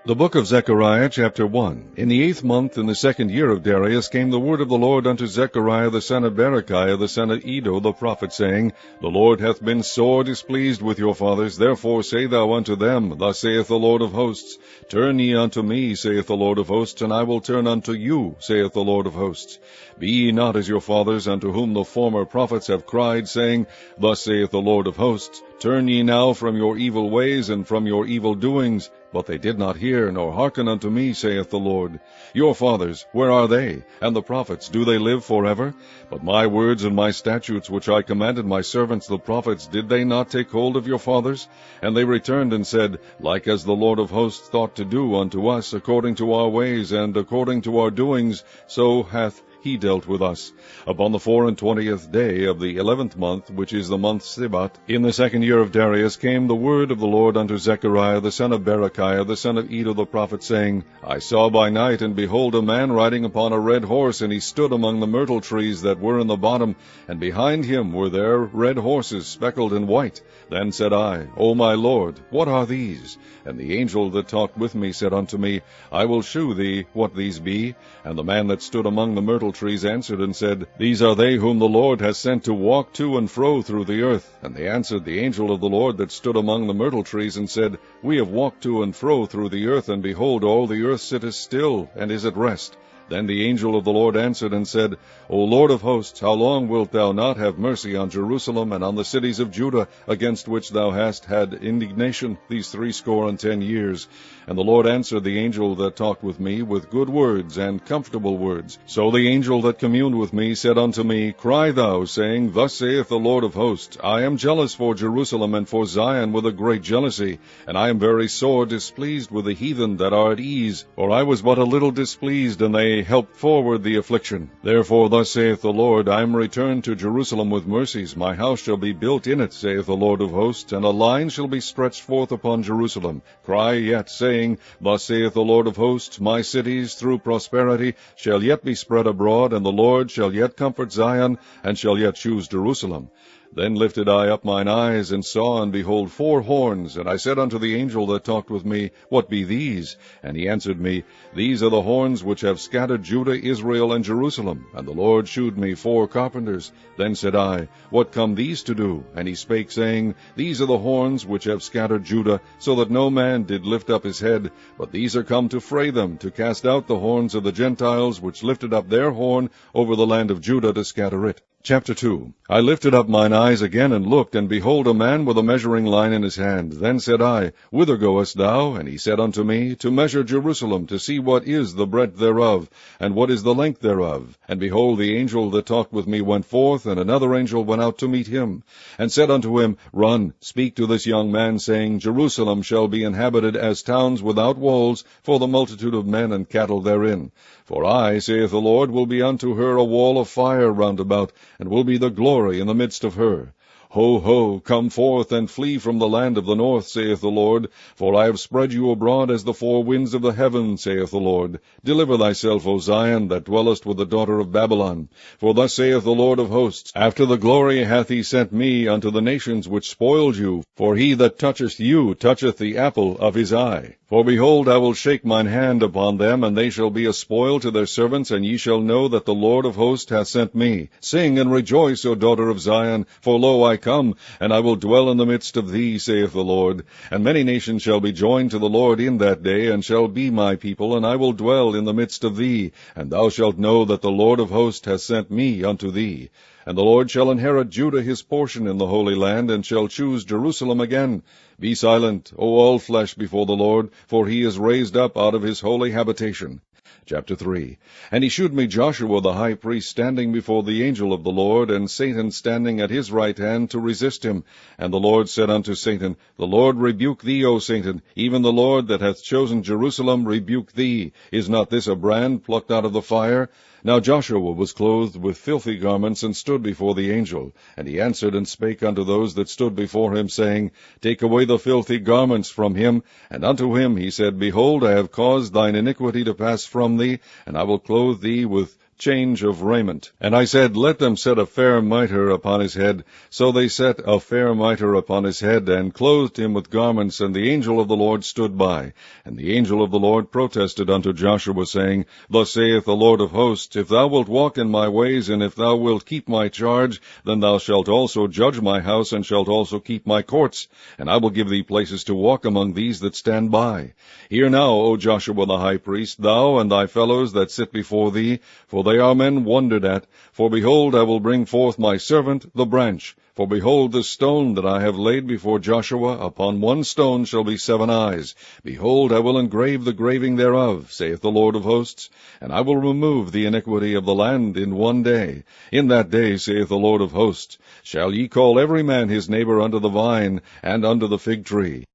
The Book of Zechariah, chapter 1. In the 8th month, in the 2nd year of Darius, came the word of the Lord unto Zechariah the son of Berechiah the son of Iddo the prophet, saying, The Lord hath been sore displeased with your fathers, therefore say thou unto them, Thus saith the Lord of hosts, Turn ye unto me, saith the Lord of hosts, and I will turn unto you, saith the Lord of hosts. Be ye not as your fathers, unto whom the former prophets have cried, saying, Thus saith the Lord of hosts, Turn ye now from your evil ways and from your evil doings. But they did not hear, nor hearken unto me, saith the Lord. Your fathers, where are they? And the prophets, do they live forever? But my words and my statutes, which I commanded my servants the prophets, did they not take hold of your fathers? And they returned and said, Like as the Lord of hosts thought to do unto us, according to our ways and according to our doings, so hath he dealt with us. Upon the 24th day of the 11th month, which is the month Sibat, in the 2nd year of Darius, came the word of the Lord unto Zechariah the son of Berechiah the son of Iddo the prophet, saying, I saw by night, and behold, a man riding upon a red horse, and he stood among the myrtle trees that were in the bottom, and behind him were there red horses, speckled and white. Then said I, O my Lord, what are these? And the angel that talked with me said unto me, I will shew thee what these be. And the man that stood among the myrtle trees answered and said, These are they whom the Lord hath sent to walk to and fro through the earth. And they answered the angel of the Lord that stood among the myrtle trees, and said, We have walked to and fro through the earth, and behold, all the earth sitteth still, and is at rest. Then the angel of the Lord answered and said, O Lord of hosts, how long wilt thou not have mercy on Jerusalem and on the cities of Judah, against which thou hast had indignation these 60 years? And the Lord answered the angel that talked with me with good words and comfortable words. So the angel that communed with me said unto me, Cry thou, saying, Thus saith the Lord of hosts, I am jealous for Jerusalem and for Zion with a great jealousy, and I am very sore displeased with the heathen that are at ease. For I was but a little displeased, and they helped forward the affliction. Therefore thus saith the Lord, I am returned to Jerusalem with mercies. My house shall be built in it, saith the Lord of hosts, and a line shall be stretched forth upon Jerusalem. Cry yet, saying, Thus saith the Lord of hosts, My cities through prosperity shall yet be spread abroad, and the Lord shall yet comfort Zion, and shall yet choose Jerusalem. Then lifted I up mine eyes, and saw, and behold, 4 horns. And I said unto the angel that talked with me, What be these? And he answered me, These are the horns which have scattered Judah, Israel, and Jerusalem. And the Lord shewed me 4 carpenters. Then said I, What come these to do? And he spake, saying, These are the horns which have scattered Judah, so that no man did lift up his head. But these are come to fray them, to cast out the horns of the Gentiles, which lifted up their horn over the land of Judah to scatter it. Chapter 2. I lifted up mine eyes again, and looked, and behold, a man with a measuring line in his hand. Then said I, Whither goest thou? And he said unto me, To measure Jerusalem, to see what is the breadth thereof, and what is the length thereof. And behold, the angel that talked with me went forth, and another angel went out to meet him, and said unto him, Run, speak to this young man, saying, Jerusalem shall be inhabited as towns without walls, for the multitude of men and cattle therein. For I, saith the Lord, will be unto her a wall of fire round about, and will be the glory in the midst of her. Ho, ho, come forth, and flee from the land of the north, saith the Lord, for I have spread you abroad as the 4 winds of the heaven, saith the Lord. Deliver thyself, O Zion, that dwellest with the daughter of Babylon. For thus saith the Lord of hosts, After the glory hath he sent me unto the nations which spoiled you, for he that toucheth you toucheth the apple of his eye. For behold, I will shake mine hand upon them, and they shall be a spoil to their servants, and ye shall know that the Lord of hosts hath sent me. Sing and rejoice, O daughter of Zion, for lo, I come, and I will dwell in the midst of thee, saith the Lord. And many nations shall be joined to the Lord in that day, and shall be my people, and I will dwell in the midst of thee. And thou shalt know that the Lord of hosts hath sent me unto thee. And the Lord shall inherit Judah his portion in the Holy Land, and shall choose Jerusalem again. Be silent, O all flesh, before the Lord, for he is raised up out of his holy habitation. Chapter 3. And he shewed me Joshua the high priest standing before the angel of the Lord, and Satan standing at his right hand to resist him. And the Lord said unto Satan, The Lord rebuke thee, O Satan, even the Lord that hath chosen Jerusalem rebuke thee. Is not this a brand plucked out of the fire? Now Joshua was clothed with filthy garments, and stood before the angel. And he answered and spake unto those that stood before him, saying, Take away the filthy garments from him. And unto him he said, Behold, I have caused thine iniquity to pass from thee, and I will clothe thee with change of raiment. And I said, Let them set a fair mitre upon his head. So they set a fair mitre upon his head, and clothed him with garments, and the angel of the Lord stood by. And the angel of the Lord protested unto Joshua, saying, Thus saith the Lord of hosts, If thou wilt walk in my ways, and if thou wilt keep my charge, then thou shalt also judge my house, and shalt also keep my courts, and I will give thee places to walk among these that stand by. Hear now, O Joshua the high priest, thou and thy fellows that sit before thee, for they are men wondered at. For behold, I will bring forth my servant, the branch. For behold, the stone that I have laid before Joshua, upon one stone shall be 7 eyes. Behold, I will engrave the graving thereof, saith the Lord of hosts, and I will remove the iniquity of the land in one day. In that day, saith the Lord of hosts, shall ye call every man his neighbor unto the vine, and unto the fig tree.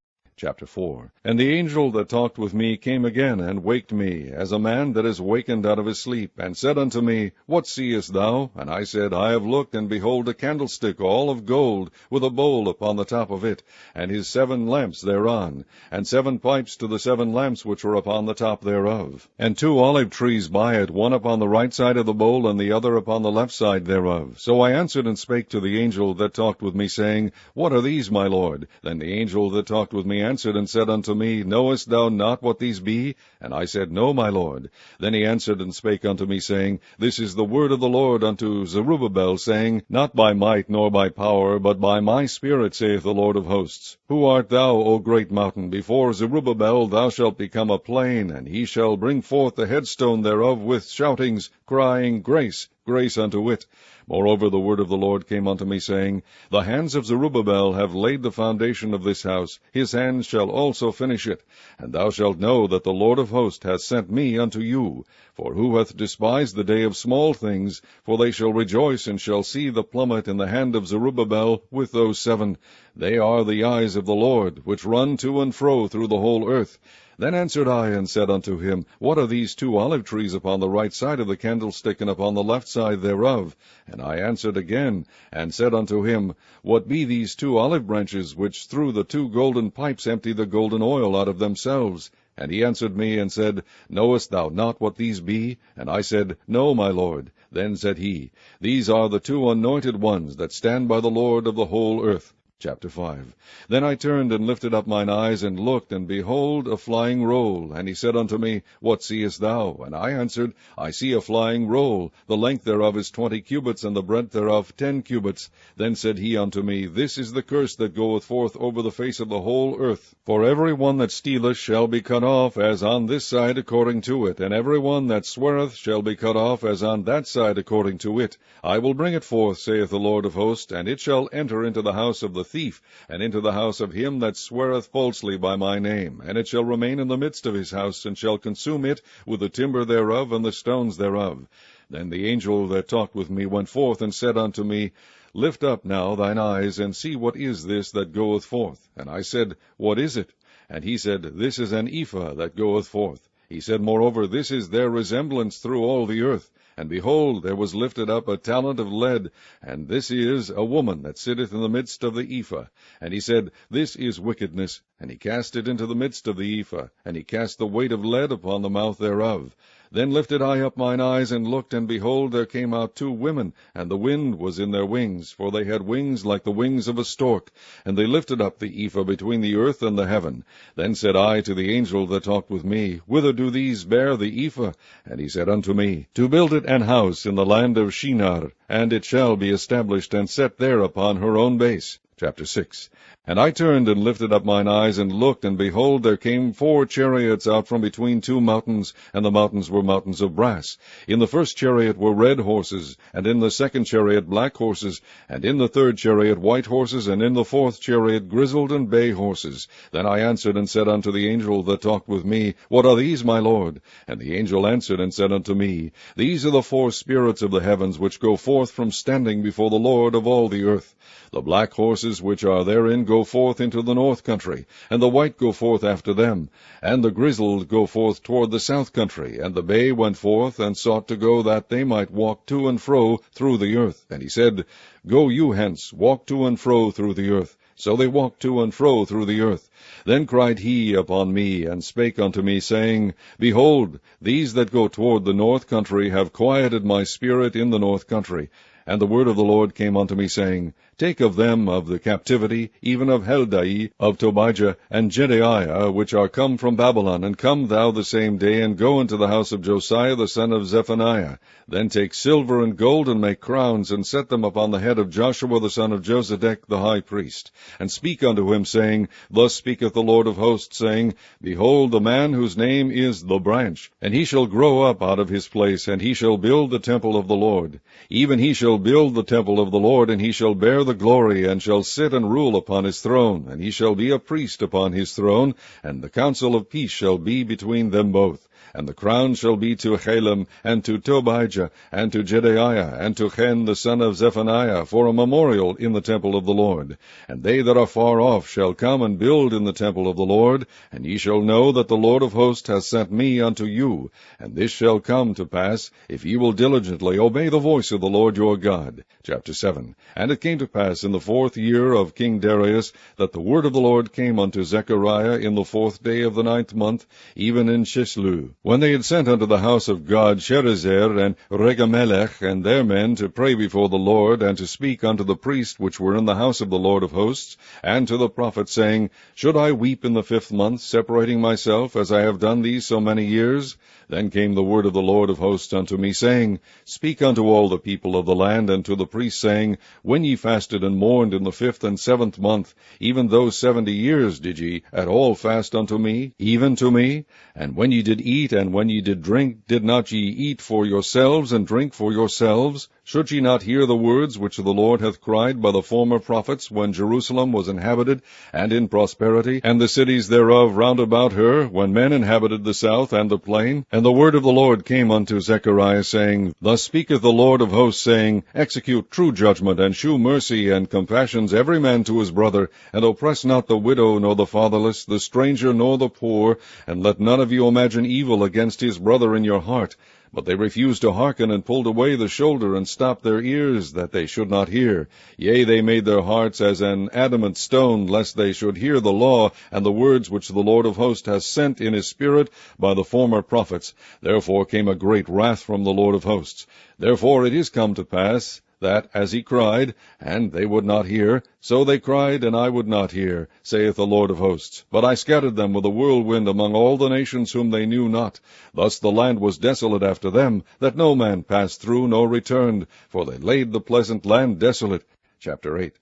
Chapter 4. And the angel that talked with me came again, and waked me, as a man that is wakened out of his sleep, and said unto me, What seest thou? And I said, I have looked, and behold a candlestick all of gold, with a bowl upon the top of it, and his 7 lamps thereon, and 7 pipes to the 7 lamps which were upon the top thereof, and 2 olive trees by it, one upon the right side of the bowl, and the other upon the left side thereof. So I answered and spake to the angel that talked with me, saying, What are these, my Lord? Then the angel that talked with me answered and said unto me, Knowest thou not what these be? And I said, No, my Lord. Then he answered and spake unto me, saying, This is the word of the Lord unto Zerubbabel, saying, Not by might nor by power, but by my Spirit, saith the Lord of hosts. Who art thou, O great mountain? Before Zerubbabel thou shalt become a plain, and he shall bring forth the headstone thereof with shoutings, crying, Grace, grace unto it. Moreover, the word of the Lord came unto me, saying, The hands of Zerubbabel have laid the foundation of this house, his hands shall also finish it. And thou shalt know that the Lord of hosts hath sent me unto you. For who hath despised the day of small things? For they shall rejoice, and shall see the plummet in the hand of Zerubbabel with those 7. They are the eyes of the Lord, which run to and fro through the whole earth. Then answered I, and said unto him, What are these 2 olive trees upon the right side of the candlestick, and upon the left side thereof? And I answered again, and said unto him, What be these 2 olive branches, which through the 2 golden pipes empty the golden oil out of themselves? And he answered me, and said, Knowest thou not what these be? And I said, No, my Lord. Then said he, These are the 2 anointed ones that stand by the Lord of the whole earth. Chapter 5. Then I turned and lifted up mine eyes, and looked, and behold, a flying roll. And he said unto me, What seest thou? And I answered, I see a flying roll. The length thereof is 20 cubits, and the breadth thereof 10 cubits. Then said he unto me, This is the curse that goeth forth over the face of the whole earth. For every one that stealeth shall be cut off, as on this side according to it, and every one that sweareth shall be cut off, as on that side according to it. I will bring it forth, saith the Lord of hosts, and it shall enter into the house of the thief, and into the house of him that sweareth falsely by my name, and it shall remain in the midst of his house, and shall consume it with the timber thereof and the stones thereof. Then the angel that talked with me went forth, and said unto me, Lift up now thine eyes, and see what is this that goeth forth. And I said, What is it? And he said, This is an ephah that goeth forth. He said, Moreover, this is their resemblance through all the earth. And behold, there was lifted up a talent of lead, and this is a woman that sitteth in the midst of the ephah. And he said, This is wickedness. And he cast it into the midst of the ephah, and he cast the weight of lead upon the mouth thereof. Then lifted I up mine eyes, and looked, and behold, there came out 2 women, and the wind was in their wings, for they had wings like the wings of a stork. And they lifted up the ephah between the earth and the heaven. Then said I to the angel that talked with me, Whither do these bear the ephah? And he said unto me, To build it an house in the land of Shinar, and it shall be established and set there upon her own base. Chapter 6. And I turned and lifted up mine eyes, and looked, and behold, there came 4 chariots out from between 2 mountains, and the mountains were mountains of brass. In the first chariot were red horses, and in the second chariot black horses, and in the third chariot white horses, and in the fourth chariot grizzled and bay horses. Then I answered and said unto the angel that talked with me, What are these, my Lord? And the angel answered and said unto me, These are the 4 spirits of the heavens, which go forth from standing before the Lord of all the earth. The black horses which are therein go forth into the north country, and the white go forth after them, and the grizzled go forth toward the south country, and the bay went forth, and sought to go that they might walk to and fro through the earth. And he said, Go you hence, walk to and fro through the earth. So they walked to and fro through the earth. Then cried he upon me, and spake unto me, saying, Behold, these that go toward the north country have quieted my spirit in the north country. And the word of the Lord came unto me, saying, Take of them of the captivity, even of Heldai, of Tobijah, and Jedaiah, which are come from Babylon, and come thou the same day, and go into the house of Josiah the son of Zephaniah. Then take silver and gold, and make crowns, and set them upon the head of Joshua the son of Josedech the high priest. And speak unto him, saying, Thus speaketh the Lord of hosts, saying, Behold, the man whose name is the branch, and he shall grow up out of his place, and he shall build the temple of the Lord. Even he shall build the temple of the Lord, and he shall bear the glory, and shall sit and rule upon his throne, and he shall be a priest upon his throne, and the counsel of peace shall be between them both. And the crown shall be to Halem, and to Tobijah, and to Jedaiah, and to Hen the son of Zephaniah, for a memorial in the temple of the Lord. And they that are far off shall come and build in the temple of the Lord, and ye shall know that the Lord of hosts hath sent me unto you. And this shall come to pass, if ye will diligently obey the voice of the Lord your God. Chapter 7. And it came to pass in the 4th year of King Darius, that the word of the Lord came unto Zechariah in the 4th day of the 9th month, even in Chislu, when they had sent unto the house of God Sherezer and Regamelech and their men to pray before the Lord, and to speak unto the priests which were in the house of the Lord of hosts, and to the prophet, saying, Should I weep in the 5th month, separating myself, as I have done these so many years? Then came the word of the Lord of hosts unto me, saying, Speak unto all the people of the land, and to the priests, saying, When ye fasted and mourned in the 5th and 7th month, even those 70 years did ye at all fast unto me, even to me? And when ye did eat, and when ye did drink, did not ye eat for yourselves, and drink for yourselves? Should ye not hear the words which the Lord hath cried by the former prophets, when Jerusalem was inhabited, and in prosperity, and the cities thereof round about her, when men inhabited the south and the plain? And the word of the Lord came unto Zechariah, saying, Thus speaketh the Lord of hosts, saying, Execute true judgment, and shew mercy and compassions every man to his brother, and oppress not the widow, nor the fatherless, the stranger, nor the poor, and let none of you imagine evil against his brother in your heart. But they refused to hearken, and pulled away the shoulder, and stopped their ears, that they should not hear. Yea, they made their hearts as an adamant stone, lest they should hear the law, and the words which the Lord of hosts hath sent in his spirit by the former prophets. Therefore came a great wrath from the Lord of hosts. Therefore it is come to pass, that, as he cried, and they would not hear, so they cried, and I would not hear, saith the Lord of hosts. But I scattered them with a whirlwind among all the nations whom they knew not. Thus the land was desolate after them, that no man passed through nor returned, for they laid the pleasant land desolate. Chapter 8.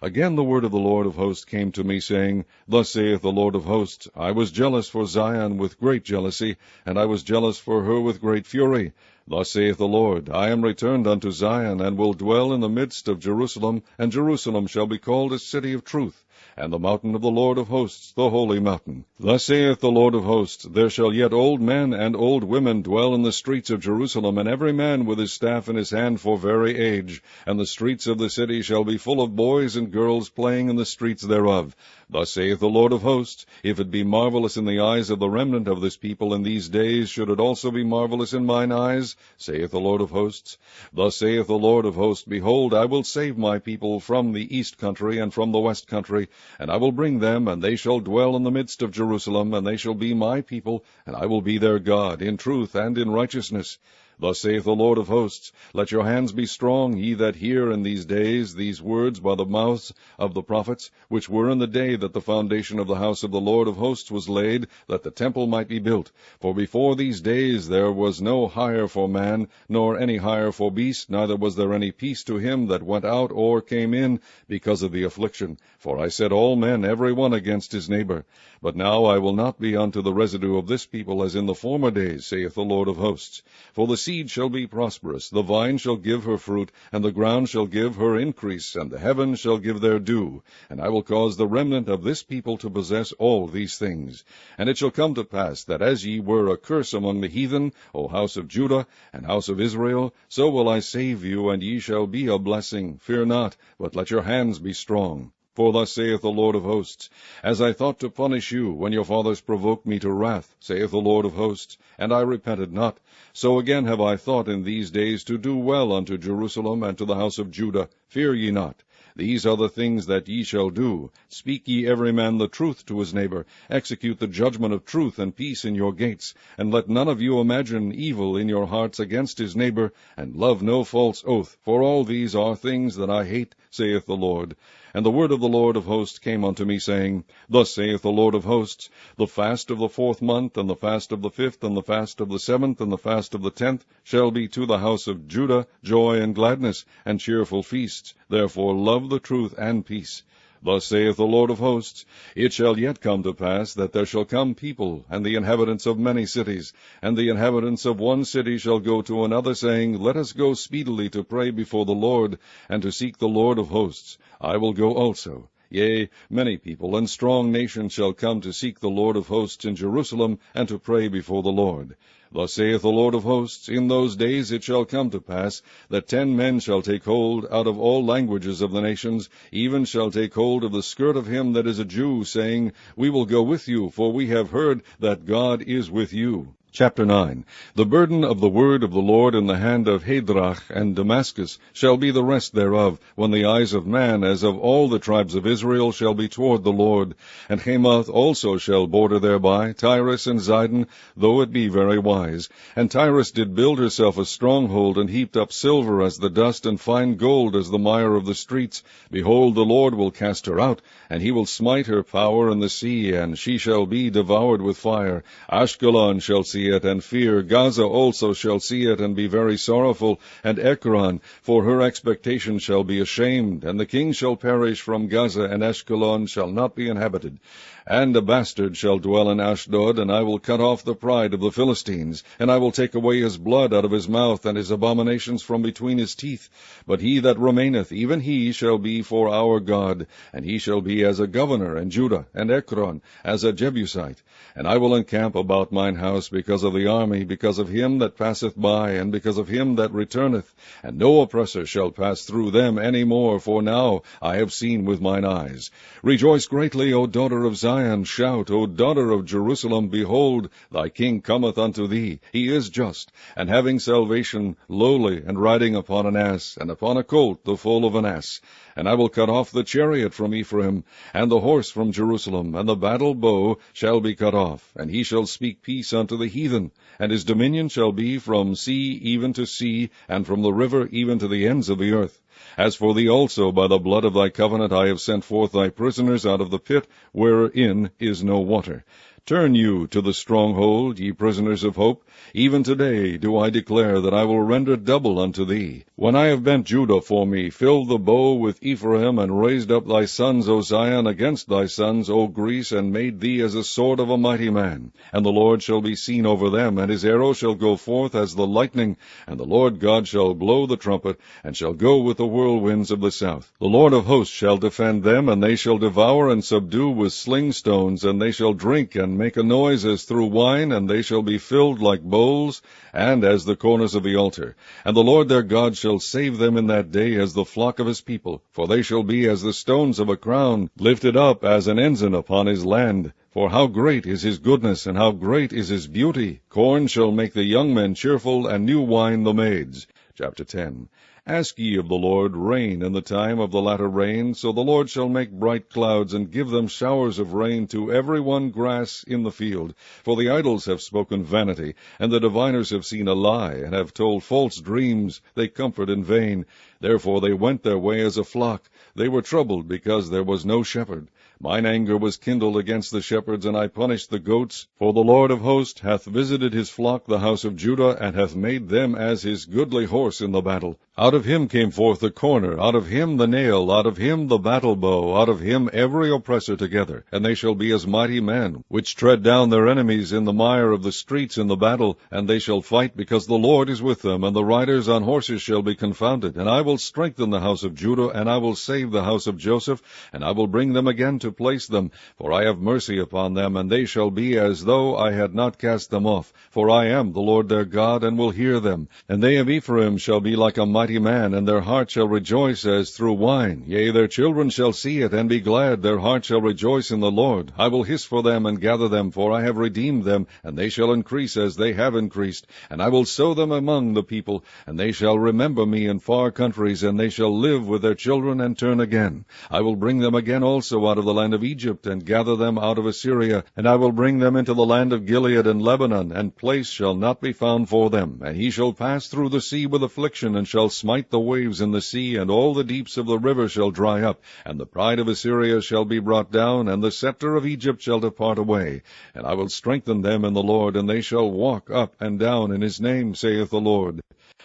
Again the word of the Lord of hosts came to me, saying, Thus saith the Lord of hosts, I was jealous for Zion with great jealousy, and I was jealous for her with great fury. Thus saith the Lord, I am returned unto Zion, and will dwell in the midst of Jerusalem, and Jerusalem shall be called a city of truth, and the mountain of the Lord of hosts, the holy mountain. Thus saith the Lord of hosts, There shall yet old men and old women dwell in the streets of Jerusalem, and every man with his staff in his hand for very age, and the streets of the city shall be full of boys and girls playing in the streets thereof. Thus saith the Lord of hosts, If it be marvelous in the eyes of the remnant of this people in these days, should it also be marvelous in mine eyes, saith the Lord of hosts. Thus saith the Lord of hosts, Behold, I will save my people from the east country and from the west country, and I will bring them, and they shall dwell in the midst of Jerusalem, and they shall be my people, and I will be their God, in truth and in righteousness. Thus saith the Lord of hosts, Let your hands be strong, ye that hear in these days these words by the mouths of the prophets, which were in the day that the foundation of the house of the Lord of hosts was laid, that the temple might be built. For before these days there was no hire for man, nor any hire for beast, neither was there any peace to him that went out or came in, because of the affliction. For I set all men every one against his neighbor. But now I will not be unto the residue of this people as in the former days, saith the Lord of hosts. For the seed shall be prosperous, the vine shall give her fruit, and the ground shall give her increase, and the heavens shall give their dew. And I will cause the remnant of this people to possess all these things. And it shall come to pass, that as ye were a curse among the heathen, O house of Judah and house of Israel, so will I save you, and ye shall be a blessing. Fear not, but let your hands be strong. For thus saith the Lord of hosts, As I thought to punish you, when your fathers provoked me to wrath, saith the Lord of hosts, and I repented not, so again have I thought in these days to do well unto Jerusalem and to the house of Judah. Fear ye not. These are the things that ye shall do. Speak ye every man the truth to his neighbor. Execute the judgment of truth and peace in your gates. And let none of you imagine evil in your hearts against his neighbor, and love no false oath. For all these are things that I hate, saith the Lord. And the word of the Lord of hosts came unto me, saying, Thus saith the Lord of hosts, The fast of the 4th month, and the fast of the 5th, and the fast of the 7th, and the fast of the 10th, shall be to the house of Judah joy and gladness, and cheerful feasts. Therefore love the truth and peace. Thus saith the Lord of hosts, It shall yet come to pass, that there shall come people, and the inhabitants of many cities, and the inhabitants of one city shall go to another, saying, Let us go speedily to pray before the Lord, and to seek the Lord of hosts. I will go also. Yea, many people and strong nations shall come to seek the Lord of hosts in Jerusalem, and to pray before the Lord. Thus saith the Lord of hosts, In those days it shall come to pass, that 10 men shall take hold out of all languages of the nations, even shall take hold of the skirt of him that is a Jew, saying, We will go with you, for we have heard that God is with you. Chapter 9. The burden of the word of the Lord in the hand of Hadrach and Damascus shall be the rest thereof, when the eyes of man, as of all the tribes of Israel, shall be toward the Lord. And Hamath also shall border thereby, Tyrus and Zidon, though it be very wise. And Tyrus did build herself a stronghold, and heaped up silver as the dust, and fine gold as the mire of the streets. Behold, the Lord will cast her out, and he will smite her power in the sea, and she shall be devoured with fire. Ashkelon shall see it, and fear. Gaza also shall see it, and be very sorrowful. And Ekron, for her expectation, shall be ashamed. And the king shall perish from Gaza, and Ashkelon shall not be inhabited. And a bastard shall dwell in Ashdod, and I will cut off the pride of the Philistines, and I will take away his blood out of his mouth, and his abominations from between his teeth. But he that remaineth, even he shall be for our God, and he shall be as a governor in Judah, and Ekron as a Jebusite. And I will encamp about mine house because of the army, because of him that passeth by, and because of him that returneth. And no oppressor shall pass through them any more, for now I have seen with mine eyes. Rejoice greatly, O daughter of Zion. Shout, O daughter of Jerusalem. Behold, thy king cometh unto thee. He is just, and having salvation, lowly, and riding upon an ass, and upon a colt, the foal of an ass. And I will cut off the chariot from Ephraim, and the horse from Jerusalem, and the battle bow shall be cut off. And he shall speak peace unto the heathen, and his dominion shall be from sea even to sea, and from the river even to the ends of the earth. As for thee also, by the blood of thy covenant I have sent forth thy prisoners out of the pit, wherein is no water. Turn you to the stronghold, ye prisoners of hope. Even today do I declare that I will render double unto thee. When I have bent Judah for me, filled the bow with Ephraim, and raised up thy sons, O Zion, against thy sons, O Greece, and made thee as a sword of a mighty man. And the Lord shall be seen over them, and his arrow shall go forth as the lightning, and the Lord God shall blow the trumpet, and shall go with the whirlwinds of the south. The Lord of hosts shall defend them, and they shall devour and subdue with sling stones, and they shall drink and make a noise as through wine, and they shall be filled like bowls, and as the corners of the altar. And the Lord their God shall save them in that day as the flock of his people, for they shall be as the stones of a crown, lifted up as an ensign upon his land. For how great is his goodness, and how great is his beauty! Corn shall make the young men cheerful, and new wine the maids. Chapter 10. Ask ye of the Lord rain in the time of the latter rain, so the Lord shall make bright clouds, and give them showers of rain to every one grass in the field. For the idols have spoken vanity, and the diviners have seen a lie, and have told false dreams. They comfort in vain. Therefore they went their way as a flock. They were troubled because there was no shepherd. Mine anger was kindled against the shepherds, and I punished the goats. For the Lord of hosts hath visited his flock, the house of Judah, and hath made them as his goodly horse in the battle. Out of him came forth the corner, out of him the nail, out of him the battle bow, out of him every oppressor together. And they shall be as mighty men, which tread down their enemies in the mire of the streets in the battle. And they shall fight, because the Lord is with them, and the riders on horses shall be confounded. And I will strengthen the house of Judah, and I will save the house of Joseph, and I will bring them again to to place them, for I have mercy upon them, and they shall be as though I had not cast them off. For I am the Lord their God, and will hear them. And they of Ephraim shall be like a mighty man, and their heart shall rejoice as through wine. Yea, their children shall see it, and be glad. Their heart shall rejoice in the Lord. I will hiss for them, and gather them, for I have redeemed them, and they shall increase as they have increased. And I will sow them among the people, and they shall remember me in far countries, and they shall live with their children, and turn again. I will bring them again also out of the land of Egypt, and gather them out of Assyria, and I will bring them into the land of Gilead and Lebanon, and place shall not be found for them. And he shall pass through the sea with affliction, and shall smite the waves in the sea, and all the deeps of the river shall dry up. And the pride of Assyria shall be brought down, and the scepter of Egypt shall depart away. And I will strengthen them in the Lord, and they shall walk up and down in his name, saith the Lord.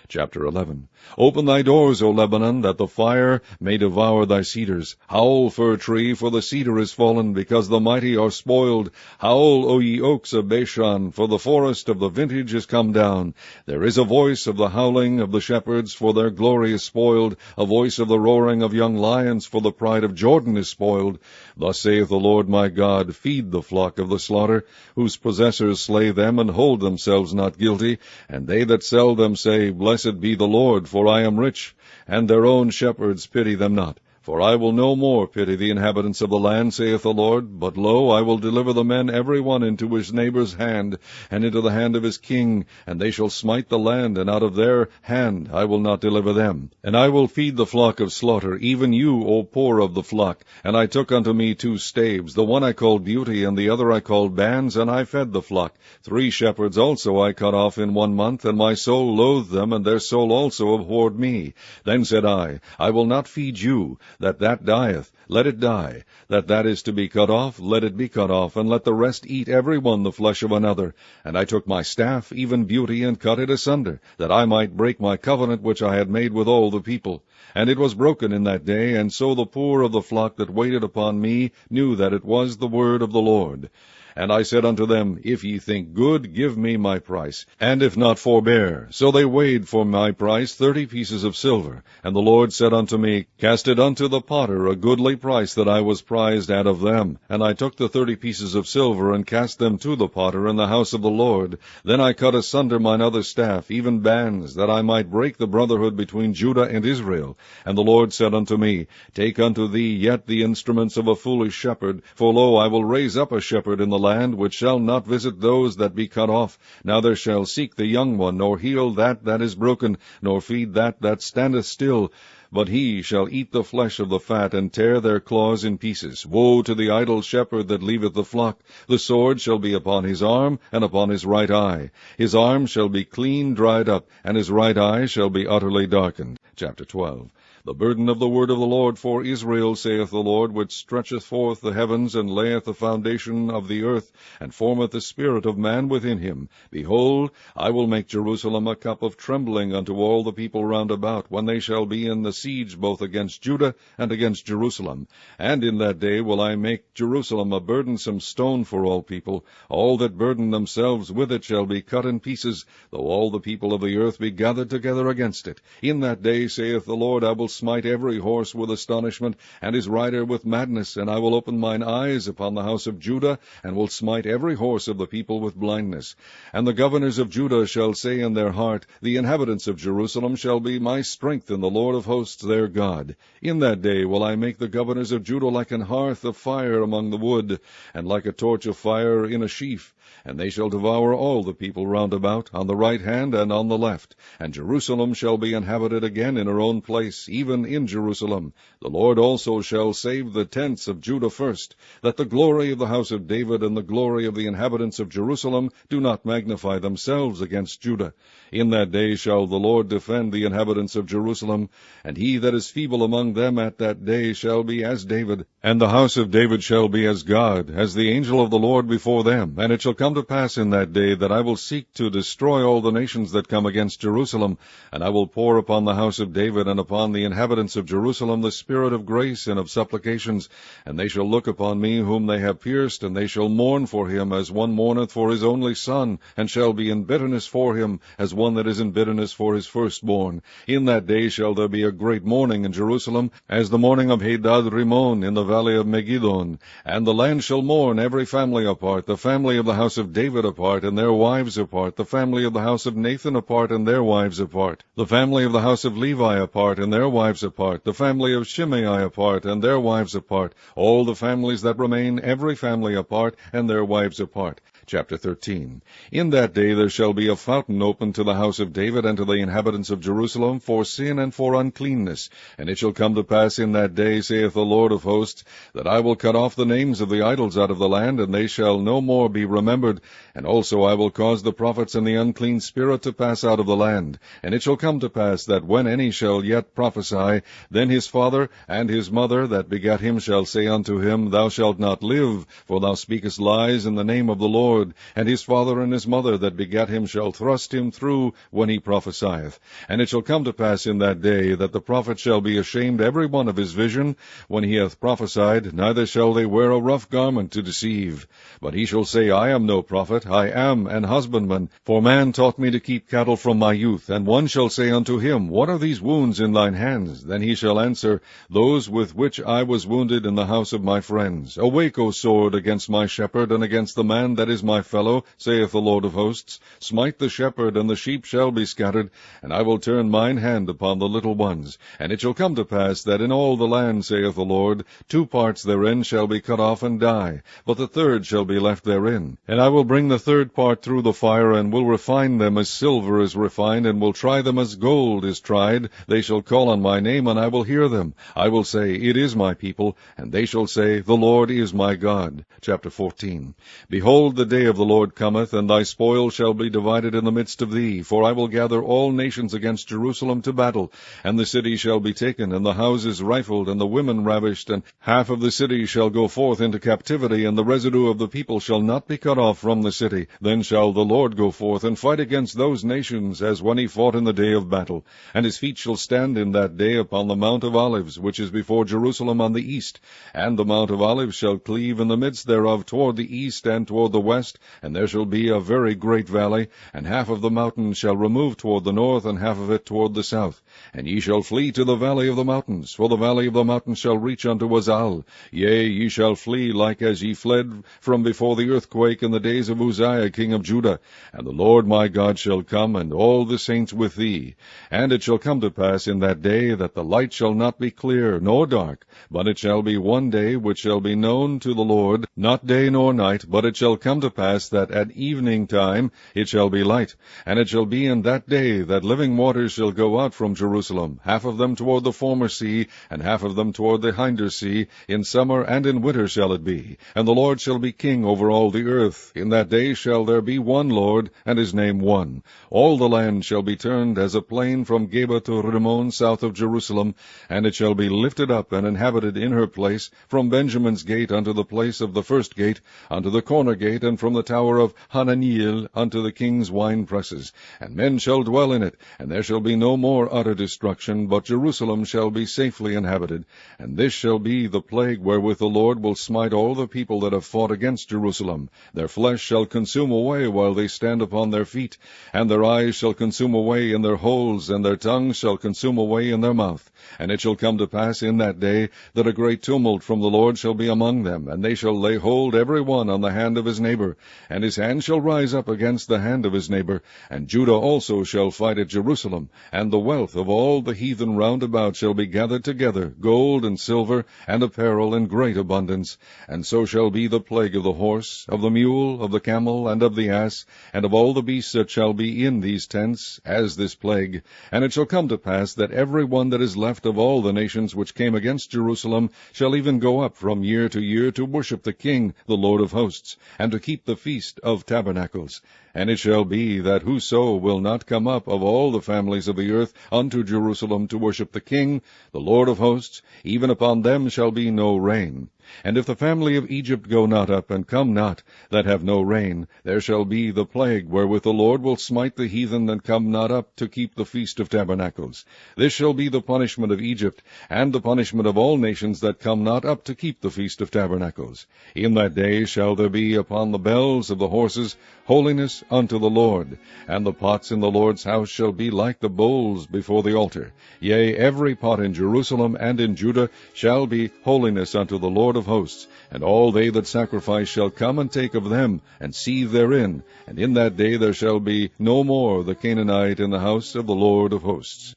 Chapter 11. Open thy doors, O Lebanon, that the fire may devour thy cedars. Howl, fir tree, for the cedar is fallen, because the mighty are spoiled. Howl, O ye oaks of Bashan, for the forest of the vintage is come down. There is a voice of the howling of the shepherds, for their glory is spoiled, a voice of the roaring of young lions, for the pride of Jordan is spoiled. Thus saith the Lord my God, feed the flock of the slaughter, whose possessors slay them, and hold themselves not guilty. And they that sell them say, Blessed be the Lord, for I am rich, and their own shepherds pity them not. For I will no more pity the inhabitants of the land, saith the Lord, but lo, I will deliver the men every one into his neighbor's hand, and into the hand of his king, and they shall smite the land, and out of their hand I will not deliver them. And I will feed the flock of slaughter, even you, O poor of the flock. And I took unto me 2 staves, the one I called Beauty, and the other I called Bands, and I fed the flock. 3 shepherds also I cut off in 1 month, and my soul loathed them, and their soul also abhorred me. Then said I will not feed you. That dieth, let it die. That is to be cut off, let it be cut off, and let the rest eat every one the flesh of another. And I took my staff, even Beauty, and cut it asunder, that I might break my covenant which I had made with all the people. And it was broken in that day, and so the poor of the flock that waited upon me knew that it was the word of the Lord. And I said unto them, If ye think good, give me my price, and if not, forbear. So they weighed for my price 30 pieces of silver. And the Lord said unto me, Cast it unto the potter, a goodly price that I was prized out of them. And I took the 30 pieces of silver, and cast them to the potter in the house of the Lord. Then I cut asunder mine other staff, even Bands, that I might break the brotherhood between Judah and Israel. And the Lord said unto me, Take unto thee yet the instruments of a foolish shepherd, for lo, I will raise up a shepherd in the land, which shall not visit those that be cut off, neither shall seek the young one, nor heal that is broken, nor feed that standeth still. But he shall eat the flesh of the fat, and tear their claws in pieces. Woe to the idle shepherd that leaveth the flock! The sword shall be upon his arm, and upon his right eye. His arm shall be clean dried up, and his right eye shall be utterly darkened. Chapter 12. The burden of the word of the Lord for Israel, saith the Lord, which stretcheth forth the heavens, and layeth the foundation of the earth, and formeth the spirit of man within him. Behold, I will make Jerusalem a cup of trembling unto all the people round about, when they shall be in the siege both against Judah and against Jerusalem. And in that day will I make Jerusalem a burdensome stone for all people. All that burden themselves with it shall be cut in pieces, though all the people of the earth be gathered together against it. In that day, saith the Lord, I will smite every horse with astonishment, and his rider with madness, and I will open mine eyes upon the house of Judah, and will smite every horse of the people with blindness. And the governors of Judah shall say in their heart, The inhabitants of Jerusalem shall be my strength in the Lord of hosts their God. In that day will I make the governors of Judah like an hearth of fire among the wood, and like a torch of fire in a sheaf. And they shall devour all the people round about, on the right hand and on the left. And Jerusalem shall be inhabited again in her own place, even in Jerusalem. The Lord also shall save the tents of Judah first, that the glory of the house of David and the glory of the inhabitants of Jerusalem do not magnify themselves against Judah. In that day shall the Lord defend the inhabitants of Jerusalem, and he that is feeble among them at that day shall be as David, and the house of David shall be as God, as the angel of the Lord before them. And it shall come to pass in that day that I will seek to destroy all the nations that come against Jerusalem, and I will pour upon the house of David and upon the inhabitants of Jerusalem the spirit of grace and of supplications. And they shall look upon me whom they have pierced, and they shall mourn for him as one mourneth for his only son, and shall be in bitterness for him as one that is in bitterness for his firstborn. In that day shall there be a great mourning in Jerusalem, as the mourning of Hadad Rimmon in the valley of Megiddon. And the land shall mourn, every family apart, the family of the house of David apart, and their wives apart, the family of the house of Nathan apart, and their wives apart, the family of the house of Levi apart, and their wives apart, the family of Shimei apart, and their wives apart, all the families that remain, every family apart, and their wives apart. Chapter 13. In that day there shall be a fountain opened to the house of David and to the inhabitants of Jerusalem for sin and for uncleanness. And it shall come to pass in that day, saith the Lord of hosts, that I will cut off the names of the idols out of the land, and they shall no more be remembered. And also I will cause the prophets and the unclean spirit to pass out of the land. And it shall come to pass that when any shall yet prophesy, then his father and his mother that begat him shall say unto him, Thou shalt not live, for thou speakest lies in the name of the Lord. And his father and his mother that begat him shall thrust him through when he prophesieth. And it shall come to pass in that day that the prophet shall be ashamed every one of his vision when he hath prophesied, neither shall they wear a rough garment to deceive. But he shall say, I am no prophet, I am an husbandman, for man taught me to keep cattle from my youth. And one shall say unto him, What are these wounds in thine hands? Then he shall answer, Those with which I was wounded in the house of my friends. Awake, O sword, against my shepherd, and against the man that is my fellow, saith the Lord of hosts. Smite the shepherd, and the sheep shall be scattered, and I will turn mine hand upon the little ones. And it shall come to pass that in all the land, saith the Lord, 2 parts therein shall be cut off and die, but the third shall be left therein. And I will bring the third part through the fire, and will refine them as silver is refined, and will try them as gold is tried. They shall call on my name, and I will hear them. I will say, It is my people, and they shall say, The Lord is my God. Chapter 14. Behold, the day of the Lord cometh, and thy spoil shall be divided in the midst of thee. For I will gather all nations against Jerusalem to battle, and the city shall be taken, and the houses rifled, and the women ravished, and half of the city shall go forth into captivity, and the residue of the people shall not be cut off from the city. Then shall the Lord go forth and fight against those nations, as when he fought in the day of battle. And his feet shall stand in that day upon the Mount of Olives, which is before Jerusalem on the east. And the Mount of Olives shall cleave in the midst thereof toward the east and toward the west, and there shall be a very great valley, and half of the mountain shall remove toward the north, and half of it toward the south. And ye shall flee to the valley of the mountains, for the valley of the mountains shall reach unto Azal. Yea, ye shall flee like as ye fled from before the earthquake in the days of Uzziah king of Judah. And the Lord my God shall come, and all the saints with thee. And it shall come to pass in that day that the light shall not be clear nor dark, but it shall be one day which shall be known to the Lord, not day nor night. But it shall come to pass that at evening time it shall be light. And it shall be in that day that living waters shall go out from Jerusalem, half of them toward the former sea, and half of them toward the hinder sea. In summer and in winter shall it be. And the Lord shall be king over all the earth. In that day shall there be one Lord, and his name one. All the land shall be turned as a plain from Geba to Rimmon south of Jerusalem, and it shall be lifted up and inhabited in her place, from Benjamin's gate unto the place of the first gate, unto the corner gate, and from the tower of Hananiel unto the king's wine presses. And men shall dwell in it, and there shall be no more utter destruction, but Jerusalem shall be safely inhabited. And this shall be the plague wherewith the Lord will smite all the people that have fought against Jerusalem. Their flesh shall consume away while they stand upon their feet, and their eyes shall consume away in their holes, and their tongues shall consume away in their mouth. And it shall come to pass in that day that a great tumult from the Lord shall be among them, and they shall lay hold every one on the hand of his neighbor, and his hand shall rise up against the hand of his neighbor. And Judah also shall fight at Jerusalem, and the wealth of all the heathen round about shall be gathered together, gold and silver, and apparel in great abundance. And so shall be the plague of the horse, of the mule, of the camel, and of the ass, and of all the beasts that shall be in these tents, as this plague. And it shall come to pass that every one that is left of all the nations which came against Jerusalem shall even go up from year to year to worship the King, the Lord of hosts, and to keep the feast of tabernacles. And it shall be that whoso will not come up of all the families of the earth unto Jerusalem to worship the King, the Lord of hosts, even upon them shall be no rain. And if the family of Egypt go not up, and come not, that have no rain, there shall be the plague wherewith the Lord will smite the heathen that come not up to keep the feast of tabernacles. This shall be the punishment of Egypt, and the punishment of all nations that come not up to keep the feast of tabernacles. In that day shall there be upon the bells of the horses holiness unto the Lord, and the pots in the Lord's house shall be like the bowls before the altar. Yea, every pot in Jerusalem and in Judah shall be holiness unto the Lord of hosts, and all they that sacrifice shall come and take of them, and seethe therein, and in that day there shall be no more the Canaanite in the house of the Lord of hosts.